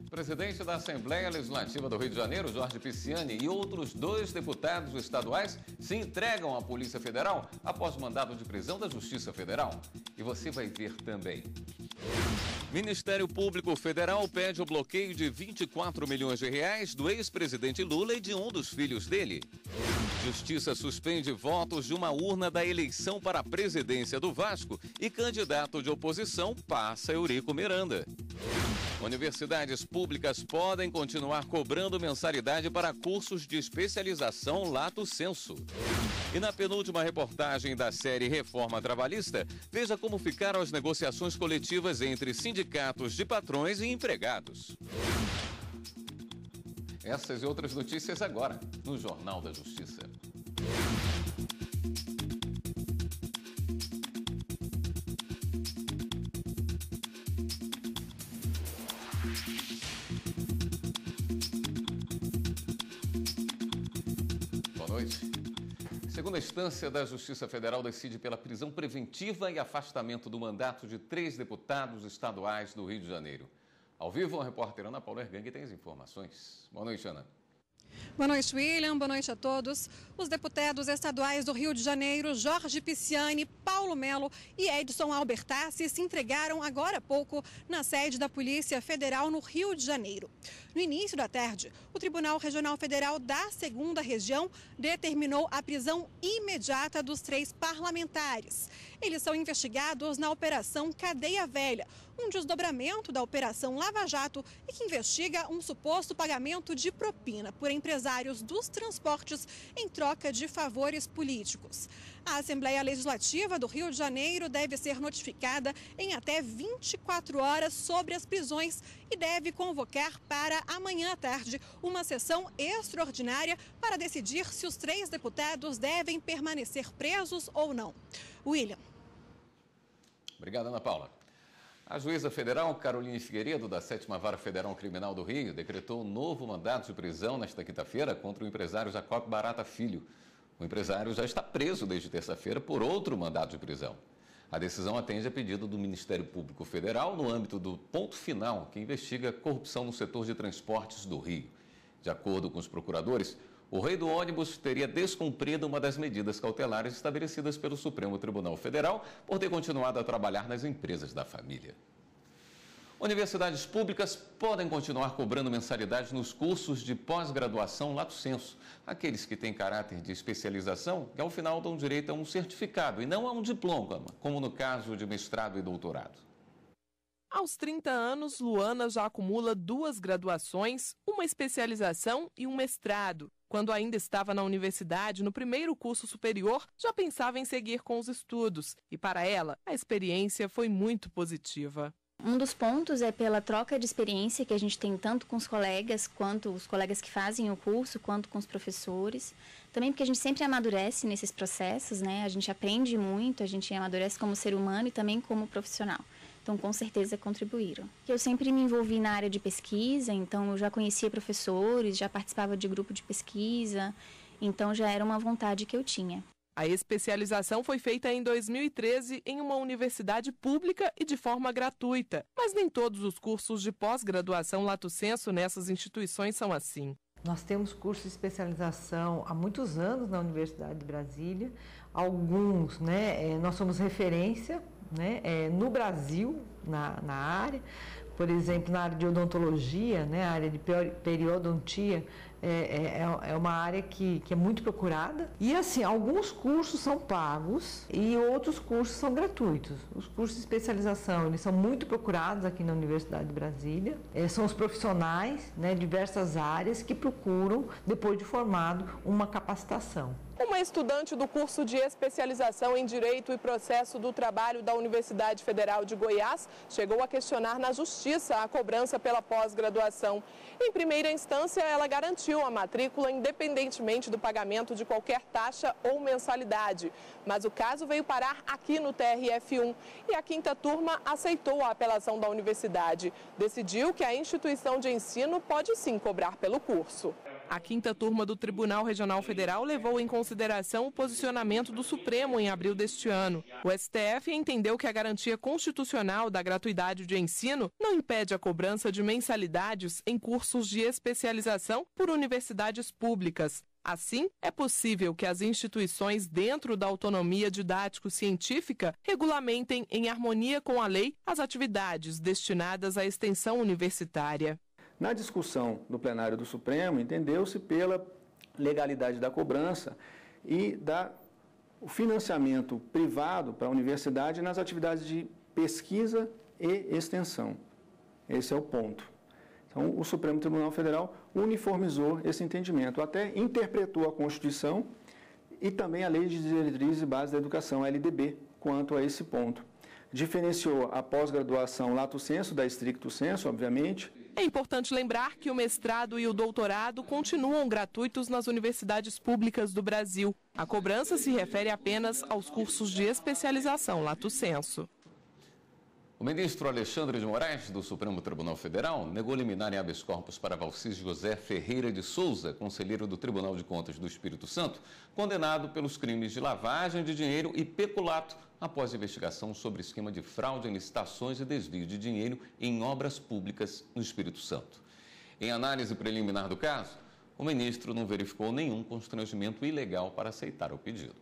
O presidente da Assembleia Legislativa do Rio de Janeiro, Jorge Pisciani, e outros 2 deputados estaduais se entregam à Polícia Federal após mandado de prisão da Justiça Federal. E você vai ver também. Ministério Público Federal pede o bloqueio de 24 milhões de reais do ex-presidente Lula e de um dos filhos dele. Justiça suspende votos de uma urna da eleição para a presidência do Vasco e candidato de oposição passa Eurico Miranda. Universidades públicas podem continuar cobrando mensalidade para cursos de especialização lato sensu. E na penúltima reportagem da série Reforma Trabalhista, veja como ficaram as negociações coletivas entre sindicatos de patrões e empregados. Essas e outras notícias agora, no Jornal da Justiça. Boa noite. Segunda instância da Justiça Federal decide pela prisão preventiva e afastamento do mandato de 3 deputados estaduais do Rio de Janeiro. Ao vivo, a repórter Ana Paula Ergang tem as informações. Boa noite, Ana. Boa noite, William. Boa noite a todos. Os deputados estaduais do Rio de Janeiro, Jorge Pisciani, Paulo Melo e Edson Albertassi, se entregaram agora há pouco na sede da Polícia Federal no Rio de Janeiro. No início da tarde, o Tribunal Regional Federal da 2ª Região determinou a prisão imediata dos 3 parlamentares. Eles são investigados na Operação Cadeia Velha, um desdobramento da Operação Lava Jato e que investiga um suposto pagamento de propina por empresários dos transportes em troca de favores políticos. A Assembleia Legislativa do Rio de Janeiro deve ser notificada em até 24 horas sobre as prisões e deve convocar para amanhã à tarde uma sessão extraordinária para decidir se os 3 deputados devem permanecer presos ou não. William. Obrigado, Ana Paula. A juíza federal Caroline Figueiredo, da 7ª Vara Federal Criminal do Rio, decretou um novo mandado de prisão nesta quinta-feira contra o empresário Jacob Barata Filho. O empresário já está preso desde terça-feira por outro mandado de prisão. A decisão atende a pedido do Ministério Público Federal no âmbito do ponto final, que investiga corrupção no setor de transportes do Rio. De acordo com os procuradores, o rei do ônibus teria descumprido uma das medidas cautelares estabelecidas pelo Supremo Tribunal Federal por ter continuado a trabalhar nas empresas da família. Universidades públicas podem continuar cobrando mensalidade nos cursos de pós-graduação lato sensu, aqueles que têm caráter de especialização que ao final dão direito a um certificado e não a um diploma, como no caso de mestrado e doutorado. Aos 30 anos, Luana já acumula 2 graduações, uma especialização e um mestrado. Quando ainda estava na universidade, no primeiro curso superior, já pensava em seguir com os estudos. E para ela, a experiência foi muito positiva. Um dos pontos é pela troca de experiência que a gente tem tanto com os colegas, quanto os colegas que fazem o curso, quanto com os professores. Também porque a gente sempre amadurece nesses processos, né? A gente aprende muito, a gente amadurece como ser humano e também como profissional. Então, com certeza, contribuíram. Eu sempre me envolvi na área de pesquisa, então eu já conhecia professores, já participava de grupo de pesquisa, então já era uma vontade que eu tinha. A especialização foi feita em 2013 em uma universidade pública e de forma gratuita. Mas nem todos os cursos de pós-graduação lato sensu nessas instituições são assim. Nós temos curso de especialização há muitos anos na Universidade de Brasília. Alguns, nós somos referência, no Brasil, na área. Por exemplo, na área de odontologia, a área de periodontia, é uma área que é muito procurada. E assim, alguns cursos são pagos e outros cursos são gratuitos. Os cursos de especialização, eles são muito procurados aqui na Universidade de Brasília. São os profissionais, diversas áreas que procuram, depois de formado, uma capacitação. Uma estudante do curso de especialização em Direito e Processo do Trabalho da Universidade Federal de Goiás chegou a questionar na Justiça a cobrança pela pós-graduação. Em primeira instância, ela garantiu a matrícula independentemente do pagamento de qualquer taxa ou mensalidade. Mas o caso veio parar aqui no TRF1 e a 5ª turma aceitou a apelação da universidade. Decidiu que a instituição de ensino pode sim cobrar pelo curso. A 5ª turma do Tribunal Regional Federal levou em consideração o posicionamento do Supremo em abril deste ano. O STF entendeu que a garantia constitucional da gratuidade de ensino não impede a cobrança de mensalidades em cursos de especialização por universidades públicas. Assim, é possível que as instituições, dentro da autonomia didático-científica, regulamentem em harmonia com a lei as atividades destinadas à extensão universitária. Na discussão do plenário do Supremo, entendeu-se pela legalidade da cobrança e o financiamento privado para a universidade nas atividades de pesquisa e extensão. Esse é o ponto. Então, o Supremo Tribunal Federal uniformizou esse entendimento, até interpretou a Constituição e também a Lei de Diretrizes e Bases da Educação, a LDB, quanto a esse ponto. Diferenciou a pós-graduação lato sensu da stricto sensu, obviamente. É importante lembrar que o mestrado e o doutorado continuam gratuitos nas universidades públicas do Brasil. A cobrança se refere apenas aos cursos de especialização lato sensu. O ministro Alexandre de Moraes, do Supremo Tribunal Federal, negou liminar em habeas corpus para Valcis José Ferreira de Souza, conselheiro do Tribunal de Contas do Espírito Santo, condenado pelos crimes de lavagem de dinheiro e peculato, após investigação sobre esquema de fraude em licitações e desvio de dinheiro em obras públicas no Espírito Santo. Em análise preliminar do caso, o ministro não verificou nenhum constrangimento ilegal para aceitar o pedido.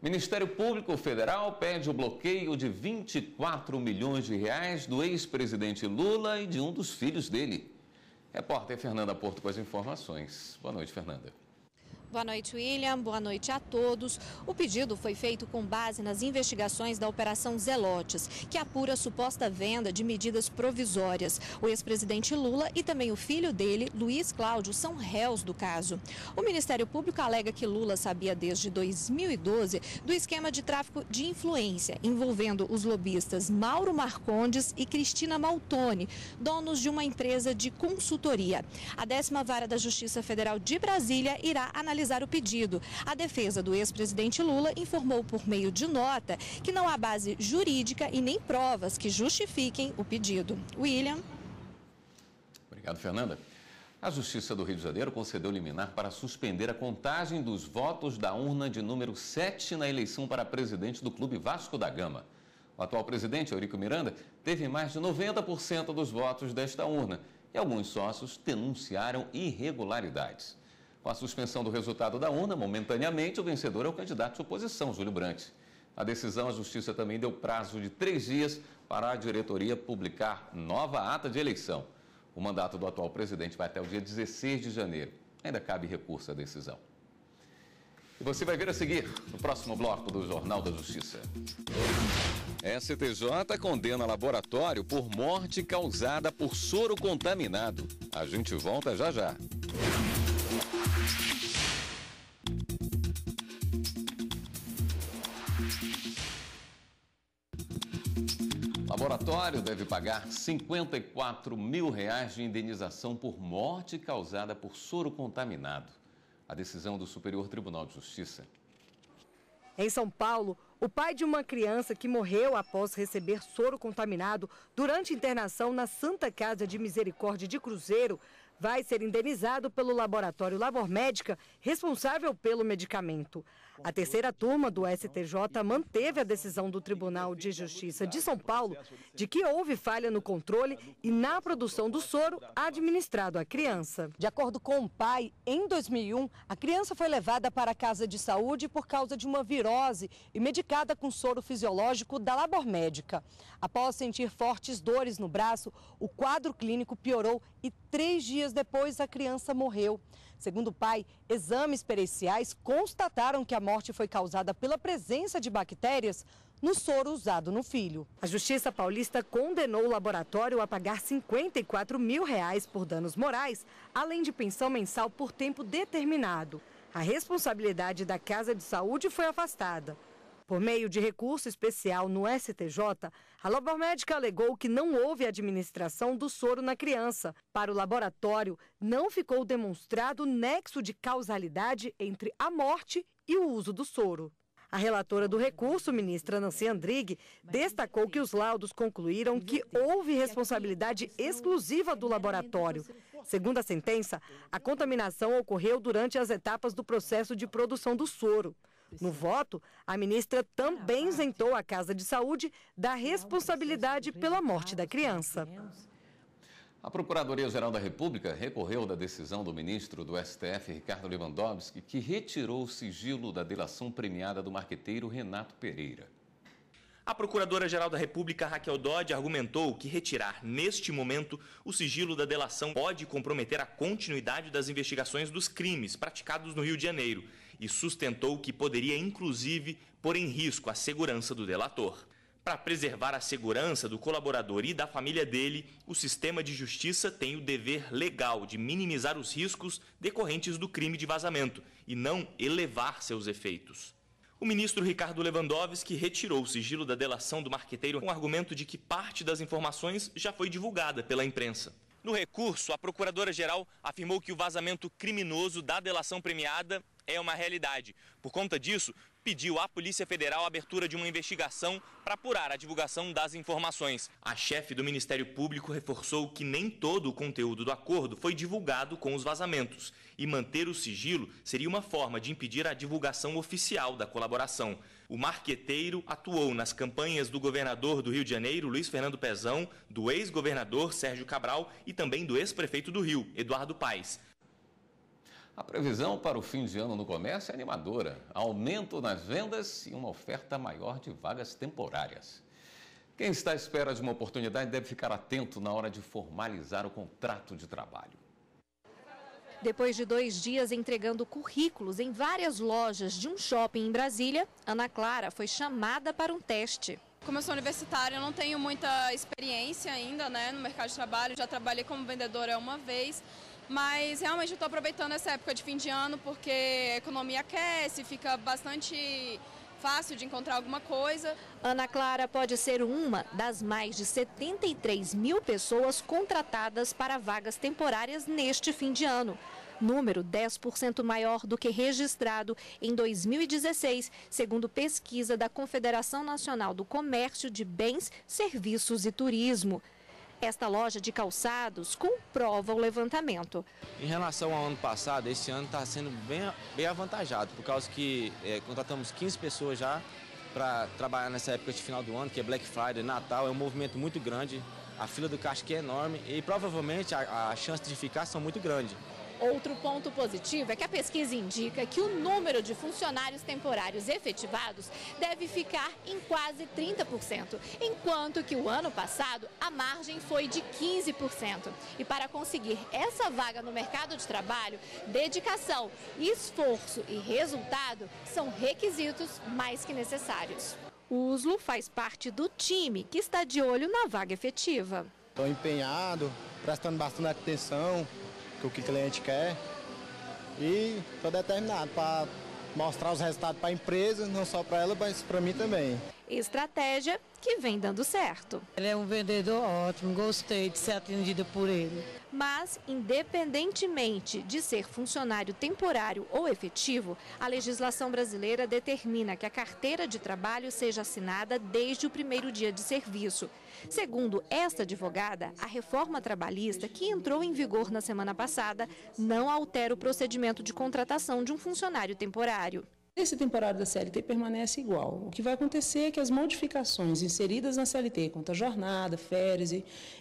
Ministério Público Federal pede o bloqueio de 24 milhões de reais do ex-presidente Lula e de um dos filhos dele. Repórter Fernanda Porto com as informações. Boa noite, Fernanda. Boa noite, William. Boa noite a todos. O pedido foi feito com base nas investigações da Operação Zelotes, que apura a suposta venda de medidas provisórias. O ex-presidente Lula e também o filho dele, Luiz Cláudio, são réus do caso. O Ministério Público alega que Lula sabia desde 2012 do esquema de tráfico de influência, envolvendo os lobistas Mauro Marcondes e Cristina Maltoni, donos de uma empresa de consultoria. A 10ª Vara da Justiça Federal de Brasília irá analisar o pedido. A defesa do ex-presidente Lula informou por meio de nota que não há base jurídica e nem provas que justifiquem o pedido. William. Obrigado, Fernanda. A Justiça do Rio de Janeiro concedeu liminar para suspender a contagem dos votos da urna de número 7 na eleição para presidente do Clube Vasco da Gama. O atual presidente, Eurico Miranda, teve mais de 90% dos votos desta urna e alguns sócios denunciaram irregularidades. Com a suspensão do resultado da urna, momentaneamente, o vencedor é o candidato de oposição, Júlio Brandt. A decisão, a Justiça também deu prazo de 3 dias para a diretoria publicar nova ata de eleição. O mandato do atual presidente vai até o dia 16 de janeiro. Ainda cabe recurso à decisão. E você vai ver a seguir, no próximo bloco do Jornal da Justiça. STJ condena laboratório por morte causada por soro contaminado. A gente volta já já. Laboratório deve pagar R$54 mil de indenização por morte causada por soro contaminado. A decisão do Superior Tribunal de Justiça. Em São Paulo, o pai de uma criança que morreu após receber soro contaminado durante internação na Santa Casa de Misericórdia de Cruzeiro vai ser indenizado pelo laboratório Labor Médica, responsável pelo medicamento. A 3ª turma do STJ manteve a decisão do Tribunal de Justiça de São Paulo de que houve falha no controle e na produção do soro administrado à criança. De acordo com o pai, em 2001, a criança foi levada para a casa de saúde por causa de uma virose e medicada com soro fisiológico da Labor Médica. Após sentir fortes dores no braço, o quadro clínico piorou e 3 dias depois a criança morreu. Segundo o pai, exames periciais constataram que a morte foi causada pela presença de bactérias no soro usado no filho. A Justiça Paulista condenou o laboratório a pagar R$54 mil por danos morais, além de pensão mensal por tempo determinado. A responsabilidade da Casa de Saúde foi afastada. Por meio de recurso especial no STJ, a Labor Médica alegou que não houve administração do soro na criança. Para o laboratório, não ficou demonstrado nexo de causalidade entre a morte e o uso do soro. A relatora do recurso, ministra Nancy Andrighi, destacou que os laudos concluíram que houve responsabilidade exclusiva do laboratório. Segundo a sentença, a contaminação ocorreu durante as etapas do processo de produção do soro. No voto, a ministra também isentou a Casa de Saúde da responsabilidade pela morte da criança. A Procuradoria-Geral da República recorreu da decisão do ministro do STF, Ricardo Lewandowski, que retirou o sigilo da delação premiada do marqueteiro Renato Pereira. A Procuradora-Geral da República, Raquel Dodge, argumentou que retirar, neste momento, o sigilo da delação pode comprometer a continuidade das investigações dos crimes praticados no Rio de Janeiro e sustentou que poderia, inclusive, pôr em risco a segurança do delator. Para preservar a segurança do colaborador e da família dele, o sistema de justiça tem o dever legal de minimizar os riscos decorrentes do crime de vazamento e não elevar seus efeitos. O ministro Ricardo Lewandowski retirou o sigilo da delação do marqueteiro com o argumento de que parte das informações já foi divulgada pela imprensa. No recurso, a Procuradora-Geral afirmou que o vazamento criminoso da delação premiada é uma realidade. Por conta disso, pediu à Polícia Federal a abertura de uma investigação para apurar a divulgação das informações. A chefe do Ministério Público reforçou que nem todo o conteúdo do acordo foi divulgado com os vazamentos e manter o sigilo seria uma forma de impedir a divulgação oficial da colaboração. O marqueteiro atuou nas campanhas do governador do Rio de Janeiro, Luiz Fernando Pezão, do ex-governador Sérgio Cabral e também do ex-prefeito do Rio, Eduardo Paes. A previsão para o fim de ano no comércio é animadora. Aumento nas vendas e uma oferta maior de vagas temporárias. Quem está à espera de uma oportunidade deve ficar atento na hora de formalizar o contrato de trabalho. Depois de 2 dias entregando currículos em várias lojas de um shopping em Brasília, Ana Clara foi chamada para um teste. Como eu sou universitária, eu não tenho muita experiência ainda, no mercado de trabalho. Já trabalhei como vendedora uma vez. Mas realmente eu estou aproveitando essa época de fim de ano porque a economia aquece, fica bastante fácil de encontrar alguma coisa. Ana Clara pode ser uma das mais de 73 mil pessoas contratadas para vagas temporárias neste fim de ano. Número 10% maior do que registrado em 2016, segundo pesquisa da Confederação Nacional do Comércio de Bens, Serviços e Turismo. Esta loja de calçados comprova o levantamento. Em relação ao ano passado, esse ano está sendo bem avantajado, por causa que contratamos 15 pessoas já para trabalhar nessa época de final do ano, que é Black Friday, Natal, é um movimento muito grande, a fila do caixa aqui é enorme e provavelmente a chance de ficar são muito grandes. Outro ponto positivo é que a pesquisa indica que o número de funcionários temporários efetivados deve ficar em quase 30%, enquanto que o ano passado a margem foi de 15%. E para conseguir essa vaga no mercado de trabalho, dedicação, esforço e resultado são requisitos mais que necessários. O Uslo faz parte do time que está de olho na vaga efetiva. Estou empenhado, prestando bastante atenção o que o cliente quer e estou determinado para mostrar os resultados para a empresa, não só para ela, mas para mim também. Estratégia que vem dando certo. Ele é um vendedor ótimo, gostei de ser atendida por ele. Mas, independentemente de ser funcionário temporário ou efetivo, a legislação brasileira determina que a carteira de trabalho seja assinada desde o primeiro dia de serviço. Segundo esta advogada, a reforma trabalhista, que entrou em vigor na semana passada, não altera o procedimento de contratação de um funcionário temporário. Esse temporário da CLT permanece igual. O que vai acontecer é que as modificações inseridas na CLT, quanto a jornada, férias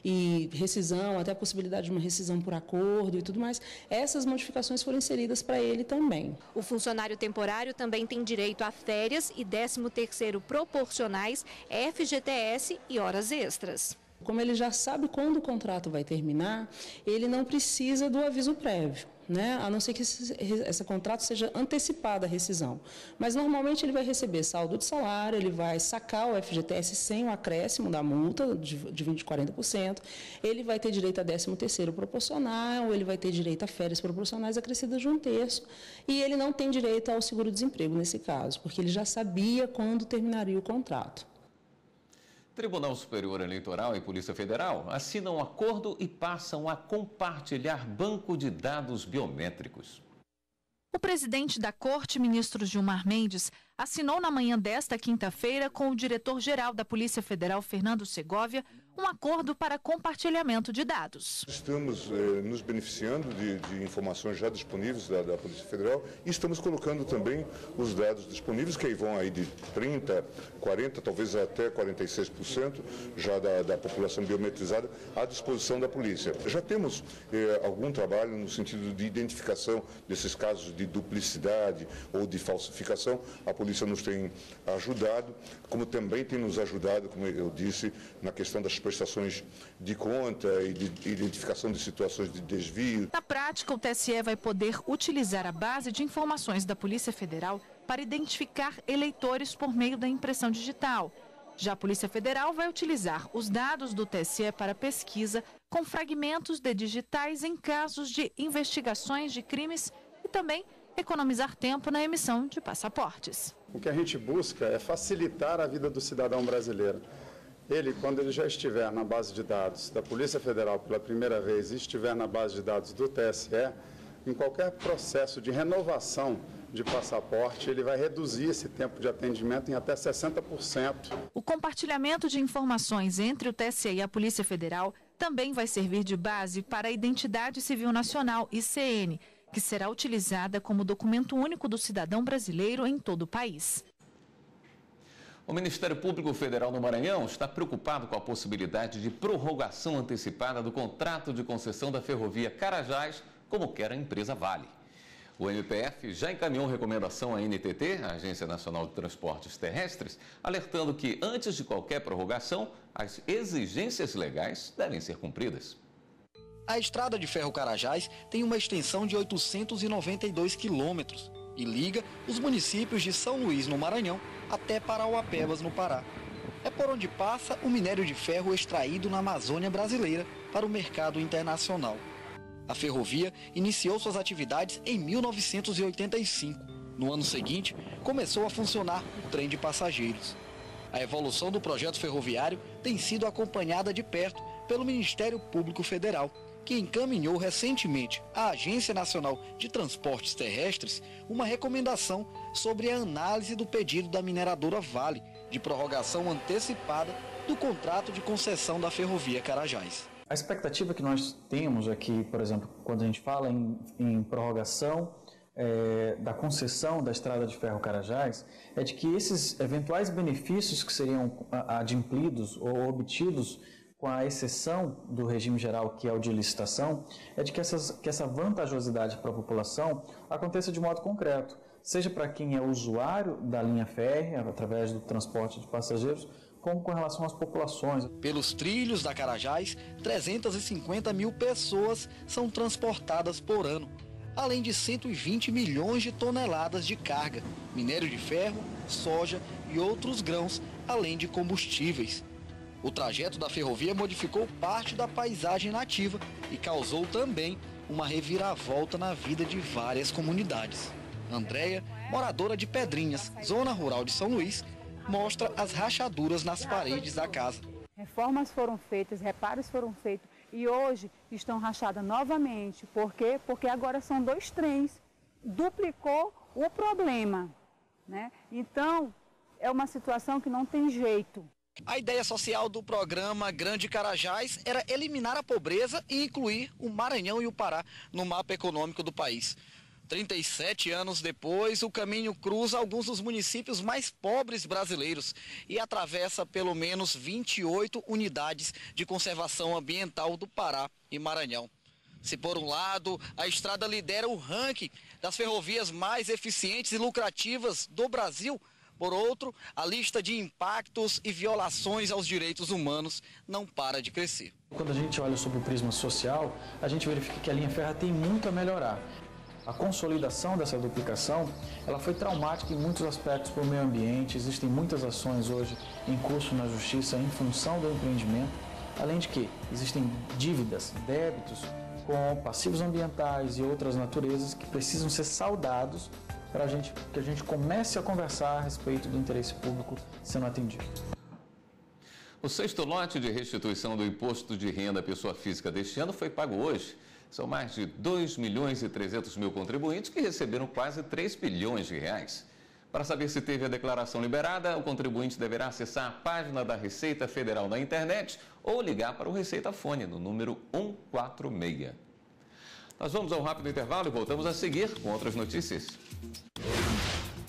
e rescisão, até a possibilidade de uma rescisão por acordo e tudo mais, essas modificações foram inseridas para ele também. O funcionário temporário também tem direito a férias e 13º proporcionais, FGTS e horas extras. Como ele já sabe quando o contrato vai terminar, ele não precisa do aviso prévio, a não ser que esse contrato seja antecipada a rescisão. Mas normalmente ele vai receber saldo de salário, ele vai sacar o FGTS sem o acréscimo da multa de 20% a 40%, ele vai ter direito a 13º proporcional, ele vai ter direito a férias proporcionais acrescidas de 1/3 e ele não tem direito ao seguro-desemprego nesse caso, porque ele já sabia quando terminaria o contrato. Tribunal Superior Eleitoral e Polícia Federal assinam um acordo e passam a compartilhar banco de dados biométricos. O presidente da Corte, ministro Gilmar Mendes, assinou na manhã desta quinta-feira com o diretor-geral da Polícia Federal, Fernando Segovia, um acordo para compartilhamento de dados. Estamos nos beneficiando de informações já disponíveis da Polícia Federal e estamos colocando também os dados disponíveis, que aí vão aí de 30%, 40%, talvez até 46% já da população biometrizada à disposição da polícia. Já temos algum trabalho no sentido de identificação desses casos de duplicidade ou de falsificação. A polícia nos tem ajudado, como também tem nos ajudado, como eu disse, na questão das prestações de conta e de identificação de situações de desvio. Na prática, o TSE vai poder utilizar a base de informações da Polícia Federal para identificar eleitores por meio da impressão digital. Já a Polícia Federal vai utilizar os dados do TSE para pesquisa com fragmentos de digitais em casos de investigações de crimes e também economizar tempo na emissão de passaportes. O que a gente busca é facilitar a vida do cidadão brasileiro. Ele, quando ele já estiver na base de dados da Polícia Federal pela primeira vez e estiver na base de dados do TSE, em qualquer processo de renovação de passaporte, ele vai reduzir esse tempo de atendimento em até 60%. O compartilhamento de informações entre o TSE e a Polícia Federal também vai servir de base para a Identidade Civil Nacional, ICN, que será utilizada como documento único do cidadão brasileiro em todo o país. O Ministério Público Federal do Maranhão está preocupado com a possibilidade de prorrogação antecipada do contrato de concessão da ferrovia Carajás, como quer a empresa Vale. O MPF já encaminhou recomendação à NTT, a Agência Nacional de Transportes Terrestres, alertando que, antes de qualquer prorrogação, as exigências legais devem ser cumpridas. A estrada de ferro Carajás tem uma extensão de 892 quilômetros e liga os municípios de São Luís, no Maranhão, até Parauapebas, no Pará. É por onde passa o minério de ferro extraído na Amazônia brasileira para o mercado internacional. A ferrovia iniciou suas atividades em 1985. No ano seguinte, começou a funcionar o trem de passageiros. A evolução do projeto ferroviário tem sido acompanhada de perto pelo Ministério Público Federal, que encaminhou recentemente à Agência Nacional de Transportes Terrestres uma recomendação sobre a análise do pedido da mineradora Vale de prorrogação antecipada do contrato de concessão da ferrovia Carajás. A expectativa que nós temos aqui, por exemplo, quando a gente fala em prorrogação da concessão da estrada de ferro Carajás, é de que esses eventuais benefícios que seriam adimplidos ou obtidos com a exceção do regime geral, que é o de licitação, é de que essa vantajosidade para a população aconteça de modo concreto, seja para quem é usuário da linha férrea, através do transporte de passageiros, como com relação às populações. Pelos trilhos da Carajás, 350 mil pessoas são transportadas por ano, além de 120 milhões de toneladas de carga, minério de ferro, soja e outros grãos, além de combustíveis. O trajeto da ferrovia modificou parte da paisagem nativa e causou também uma reviravolta na vida de várias comunidades. Andréia, moradora de Pedrinhas, zona rural de São Luís, mostra as rachaduras nas paredes da casa. Reformas foram feitas, reparos foram feitos e hoje estão rachadas novamente. Por quê? Porque agora são 2 trens. Duplicou o problema, né? Então, é uma situação que não tem jeito. A ideia social do programa Grande Carajás era eliminar a pobreza e incluir o Maranhão e o Pará no mapa econômico do país. 37 anos depois, o caminho cruza alguns dos municípios mais pobres brasileiros e atravessa pelo menos 28 unidades de conservação ambiental do Pará e Maranhão. Se por um lado, a estrada lidera o ranking das ferrovias mais eficientes e lucrativas do Brasil, por outro, a lista de impactos e violações aos direitos humanos não para de crescer. Quando a gente olha sobre o prisma social, a gente verifica que a linha férrea tem muito a melhorar. A consolidação dessa duplicação, ela foi traumática em muitos aspectos para o meio ambiente. Existem muitas ações hoje em curso na justiça em função do empreendimento. Além de que existem dívidas, débitos com passivos ambientais e outras naturezas que precisam ser saudados para que a gente comece a conversar a respeito do interesse público sendo atendido. O 6º lote de restituição do imposto de renda à pessoa física deste ano foi pago hoje. São mais de 2.300.000 contribuintes que receberam quase 3 bilhões de reais. Para saber se teve a declaração liberada, o contribuinte deverá acessar a página da Receita Federal na internet ou ligar para o Receita Fone no número 146. Nós vamos a um rápido intervalo e voltamos a seguir com outras notícias.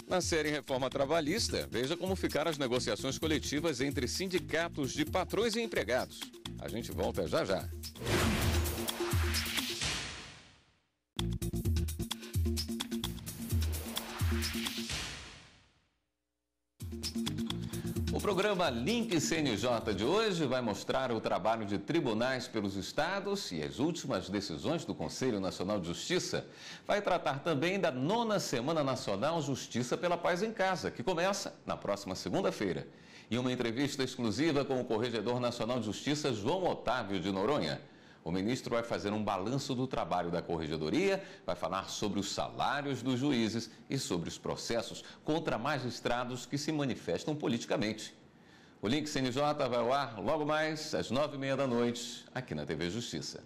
Na série Reforma Trabalhista, veja como ficaram as negociações coletivas entre sindicatos de patrões e empregados. A gente volta já já. O programa Link CNJ de hoje vai mostrar o trabalho de tribunais pelos estados e as últimas decisões do Conselho Nacional de Justiça. Vai tratar também da 9ª Semana Nacional Justiça pela Paz em Casa, que começa na próxima segunda-feira. Em uma entrevista exclusiva com o Corregedor Nacional de Justiça, João Otávio de Noronha, o ministro vai fazer um balanço do trabalho da Corregedoria, vai falar sobre os salários dos juízes e sobre os processos contra magistrados que se manifestam politicamente. O Link CNJ vai ao ar logo mais às 9h30 da noite, aqui na TV Justiça.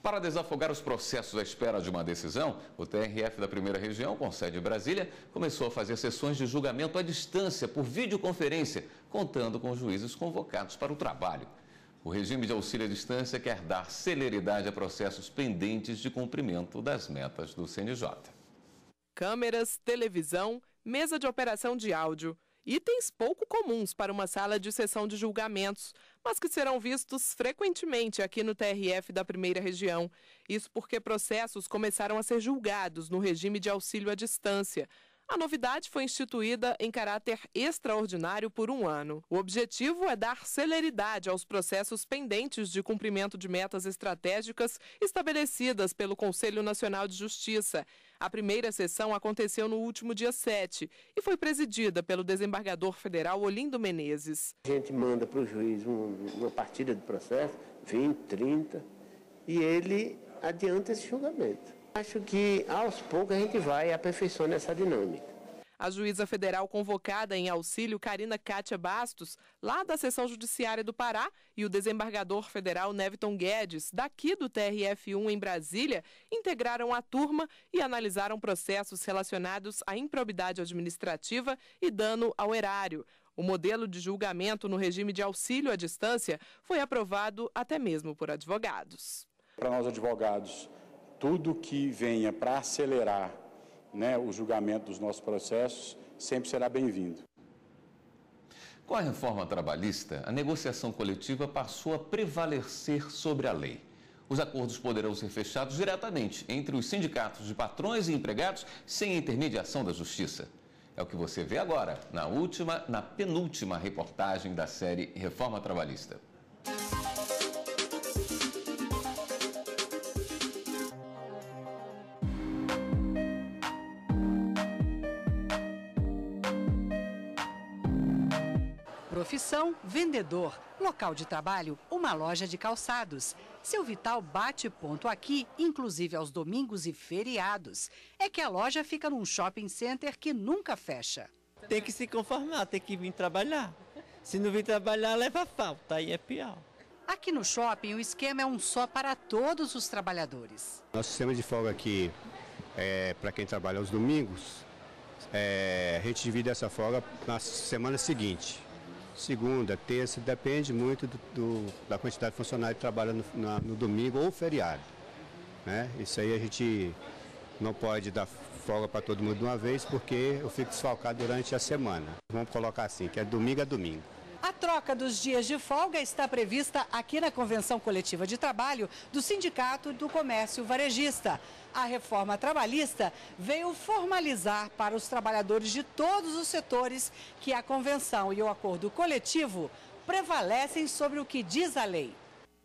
Para desafogar os processos à espera de uma decisão, o TRF da Primeira Região, com sede em Brasília, começou a fazer sessões de julgamento à distância, por videoconferência, contando com os juízes convocados para o trabalho. O regime de auxílio à distância quer dar celeridade a processos pendentes de cumprimento das metas do CNJ. Câmeras, televisão, mesa de operação de áudio. Itens pouco comuns para uma sala de sessão de julgamentos, mas que serão vistos frequentemente aqui no TRF da Primeira Região. Isso porque processos começaram a ser julgados no regime de auxílio à distância. A novidade foi instituída em caráter extraordinário por 1 ano. O objetivo é dar celeridade aos processos pendentes de cumprimento de metas estratégicas estabelecidas pelo Conselho Nacional de Justiça. A primeira sessão aconteceu no último dia 7 e foi presidida pelo desembargador federal Olindo Menezes. A gente manda para o juiz uma partida de processo, 20, 30, e ele adianta esse julgamento. Acho que, aos poucos, a gente vai aperfeiçoando essa dinâmica. A juíza federal convocada em auxílio, Karina Kátia Bastos, lá da Seção Judiciária do Pará, e o desembargador federal Neviton Guedes, daqui do TRF1 em Brasília, integraram a turma e analisaram processos relacionados à improbidade administrativa e dano ao erário. O modelo de julgamento no regime de auxílio à distância foi aprovado até mesmo por advogados. Para nós, advogados, tudo que venha para acelerar, o julgamento dos nossos processos sempre será bem-vindo. Com a reforma trabalhista, a negociação coletiva passou a prevalecer sobre a lei. Os acordos poderão ser fechados diretamente entre os sindicatos de patrões e empregados sem intermediação da Justiça. É o que você vê agora, na penúltima reportagem da série Reforma Trabalhista. Profissão, vendedor. Local de trabalho, uma loja de calçados. Seu Vital bate ponto aqui, inclusive aos domingos e feriados. É que a loja fica num shopping center que nunca fecha. Tem que se conformar, tem que vir trabalhar. Se não vir trabalhar, leva falta, aí é pior. Aqui no shopping, o esquema é um só para todos os trabalhadores. Nosso sistema de folga aqui, para quem trabalha aos domingos, a gente divide essa folga na semana seguinte. Segunda, terça, depende muito da quantidade de funcionários que trabalham no domingo ou feriado. Isso aí a gente não pode dar folga para todo mundo de uma vez, porque eu fico desfalcado durante a semana. Vamos colocar assim, que é domingo a domingo. A troca dos dias de folga está prevista aqui na Convenção Coletiva de Trabalho do Sindicato do Comércio Varejista. A reforma trabalhista veio formalizar para os trabalhadores de todos os setores que a convenção e o acordo coletivo prevalecem sobre o que diz a lei.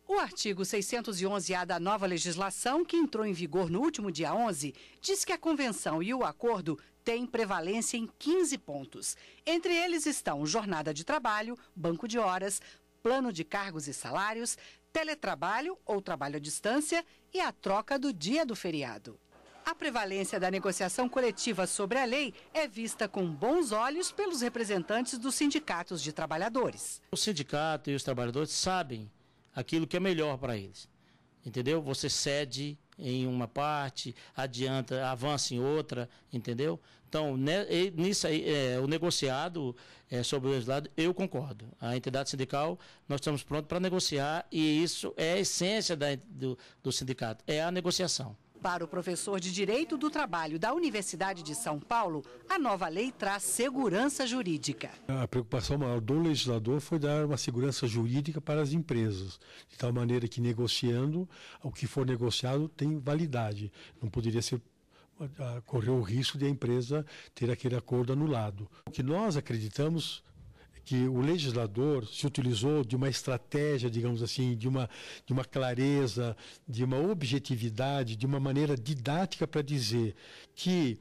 O artigo 611-A da nova legislação, que entrou em vigor no último dia 11, diz que a convenção e o acordo têm prevalência em 15 pontos. Entre eles estão jornada de trabalho, banco de horas, plano de cargos e salários, teletrabalho ou trabalho à distância e a troca do dia do feriado. A prevalência da negociação coletiva sobre a lei é vista com bons olhos pelos representantes dos sindicatos de trabalhadores. O sindicato e os trabalhadores sabem aquilo que é melhor para eles. entendeu? Você cede em uma parte, adianta, avança em outra, entendeu? Então, nisso aí, o negociado sobre o legislado, eu concordo. A entidade sindical, nós estamos prontos para negociar e isso é a essência do sindicato, é a negociação. Para o professor de Direito do Trabalho da Universidade de São Paulo, a nova lei traz segurança jurídica. A preocupação maior do legislador foi dar uma segurança jurídica para as empresas, de tal maneira que negociando, o que for negociado tem validade. Não poderia correr o risco de a empresa ter aquele acordo anulado. O que nós acreditamos que o legislador se utilizou de uma estratégia, digamos assim, de uma clareza, de uma objetividade, de uma maneira didática para dizer que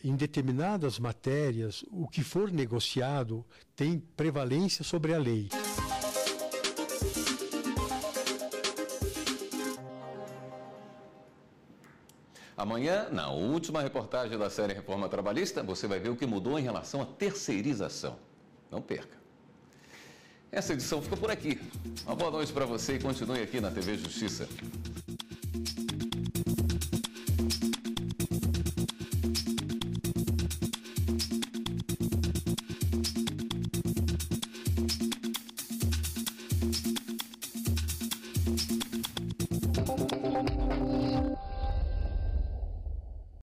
em determinadas matérias o que for negociado tem prevalência sobre a lei. Amanhã, na última reportagem da série Reforma Trabalhista, você vai ver o que mudou em relação à terceirização. Não perca. Essa edição fica por aqui. Uma boa noite para você e continue aqui na TV Justiça.